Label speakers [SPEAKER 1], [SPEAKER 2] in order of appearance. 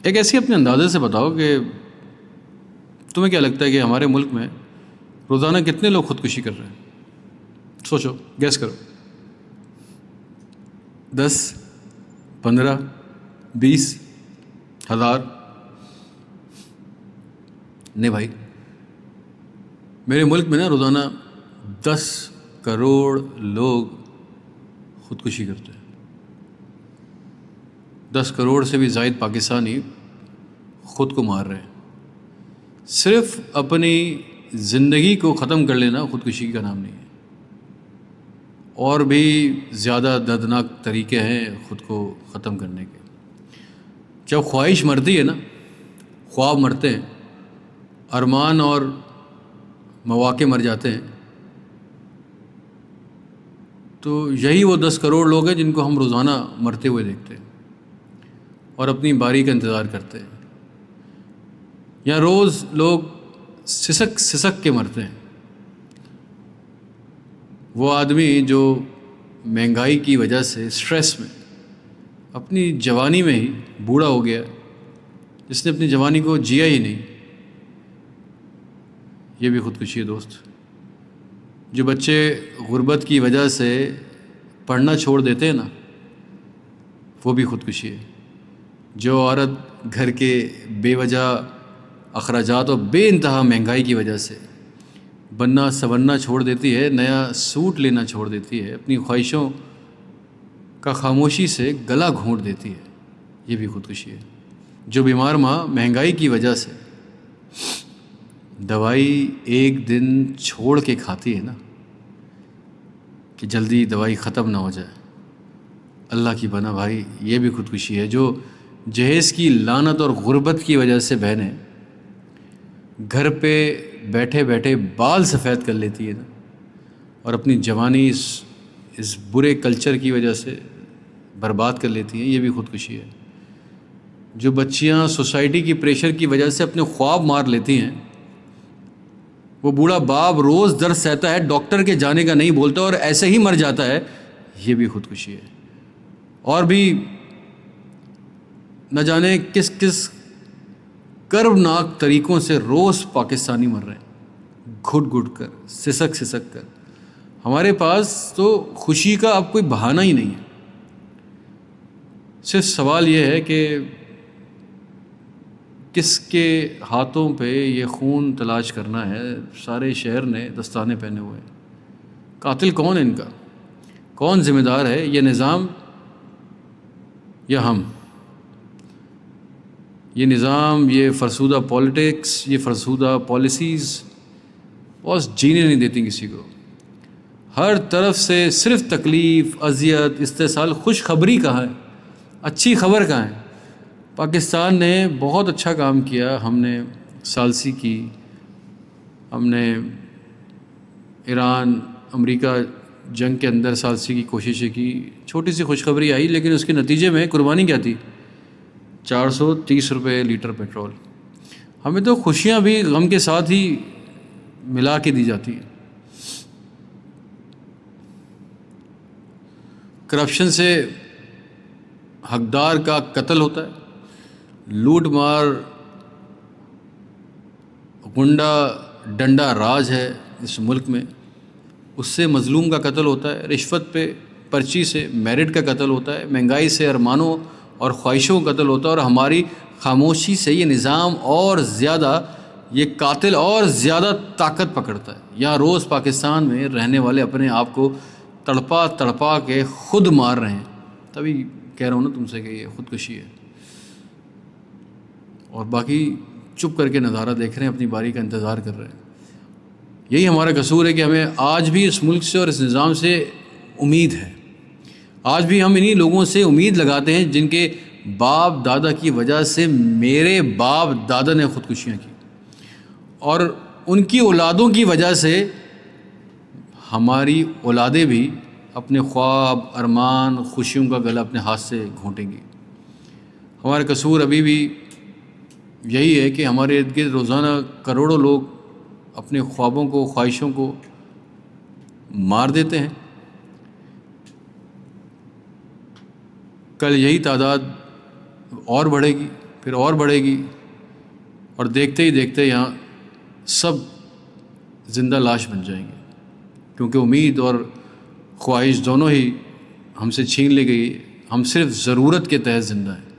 [SPEAKER 1] ایک ایسی اپنے اندازے سے بتاؤ کہ تمہیں کیا لگتا ہے کہ ہمارے ملک میں روزانہ کتنے لوگ خودکشی کر رہے ہیں؟ سوچو، گیس کرو. 10، 15، 20 ہزار؟ نہیں بھائی، میرے ملک میں نا روزانہ 10 کروڑ لوگ خودکشی کرتے ہیں. 10 کروڑ سے بھی زائد پاکستانی خود کو مار رہے ہیں. صرف اپنی زندگی کو ختم کر لینا خودکشی کا نام نہیں ہے. اور بھی زیادہ دردناک طریقے ہیں خود کو ختم کرنے کے. جب خواہش مرتی ہے نا، خواب مرتے ہیں، ارمان اور مواقع مر جاتے ہیں، تو یہی وہ 10 کروڑ لوگ ہیں جن کو ہم روزانہ مرتے ہوئے دیکھتے ہیں اور اپنی باری کا انتظار کرتے ہیں. یا روز لوگ سسک سسک کے مرتے ہیں. وہ آدمی جو مہنگائی کی وجہ سے اسٹریس میں اپنی جوانی میں ہی بوڑھا ہو گیا، جس نے اپنی جوانی کو جیا ہی نہیں، یہ بھی خودکشی ہے دوست. جو بچے غربت کی وجہ سے پڑھنا چھوڑ دیتے ہیں نا، وہ بھی خودکشی ہے. جو عورت گھر کے بے وجہ اخراجات اور بے انتہا مہنگائی کی وجہ سے بننا سنورنا چھوڑ دیتی ہے، نیا سوٹ لینا چھوڑ دیتی ہے، اپنی خواہشوں کا خاموشی سے گلا گھونٹ دیتی ہے، یہ بھی خودکشی ہے. جو بیمار ماں مہنگائی کی وجہ سے دوائی ایک دن چھوڑ کے کھاتی ہے نا کہ جلدی دوائی ختم نہ ہو جائے، اللہ کی بنا بھائی، یہ بھی خودکشی ہے. جو جہیز کی لعنت اور غربت کی وجہ سے بہنیں گھر پہ بیٹھے بیٹھے بال سفید کر لیتی ہے نا، اور اپنی جوانی اس برے کلچر کی وجہ سے برباد کر لیتی ہیں، یہ بھی خودکشی ہے. جو بچیاں سوسائٹی کی پریشر کی وجہ سے اپنے خواب مار لیتی ہیں، وہ بوڑھا باپ روز درد سہتا ہے، ڈاکٹر کے جانے کا نہیں بولتا اور ایسے ہی مر جاتا ہے، یہ بھی خودکشی ہے. اور بھی نہ جانے کس کس کربناک طریقوں سے روز پاکستانی مر رہے ہیں، گھٹ گھٹ کر، سسک سسک کر. ہمارے پاس تو خوشی کا اب کوئی بہانہ ہی نہیں ہے. صرف سوال یہ ہے کہ کس کے ہاتھوں پہ یہ خون تلاش کرنا ہے. سارے شہر نے دستانے پہنے ہوئے ہیں. قاتل کون ہے ان کا؟ کون ذمہ دار ہے؟ یہ نظام یا ہم؟ یہ نظام، یہ فرسودہ پولیٹکس، یہ فرسودہ پالیسیز بس جینے نہیں دیتی کسی کو. ہر طرف سے صرف تکلیف، اذیت، استحصال. خوشخبری کہاں ہے؟ اچھی خبر کہاں ہے؟ پاکستان نے بہت اچھا کام کیا. ہم نے ثالثی کی، ہم نے ایران امریکہ جنگ کے اندر ثالثی کی کوششیں کی. چھوٹی سی خوشخبری آئی، لیکن اس کے نتیجے میں قربانی کیا تھی؟ 430 روپے لیٹر پیٹرول. ہمیں تو خوشیاں بھی غم کے ساتھ ہی ملا کے دی جاتی ہیں. کرپشن سے حقدار کا قتل ہوتا ہے، لوٹ مار غنڈہ ڈنڈا راج ہے اس ملک میں، اس سے مظلوم کا قتل ہوتا ہے. رشوت پہ پرچی سے میرٹ کا قتل ہوتا ہے. مہنگائی سے ارمانوں اور خواہشوں کا قتل ہوتا ہے. اور ہماری خاموشی سے یہ نظام اور زیادہ، یہ قاتل اور زیادہ طاقت پکڑتا ہے. یہاں روز پاکستان میں رہنے والے اپنے آپ کو تڑپا تڑپا کے خود مار رہے ہیں. تبھی کہہ رہا ہوں نا تم سے کہ یہ خودکشی ہے. اور باقی چپ کر کے نظارہ دیکھ رہے ہیں، اپنی باری کا انتظار کر رہے ہیں. یہی ہمارا قصور ہے کہ ہمیں آج بھی اس ملک سے اور اس نظام سے امید ہے. آج بھی ہم انہی لوگوں سے امید لگاتے ہیں جن کے باپ دادا کی وجہ سے میرے باپ دادا نے خودکشیاں کی، اور ان کی اولادوں کی وجہ سے ہماری اولادیں بھی اپنے خواب، ارمان، خوشیوں کا گلا اپنے ہاتھ سے گھونٹیں گی. ہمارا قصور ابھی بھی یہی ہے کہ ہمارے ارد گرد روزانہ کروڑوں لوگ اپنے خوابوں کو، خواہشوں کو مار دیتے ہیں. کل یہی تعداد اور بڑھے گی. پھر اور بڑھے گی، اور دیکھتے ہی دیکھتے یہاں سب زندہ لاش بن جائیں گے، کیونکہ امید اور خواہش دونوں ہی ہم سے چھین لی گئی، ہم صرف ضرورت کے تحت زندہ ہیں۔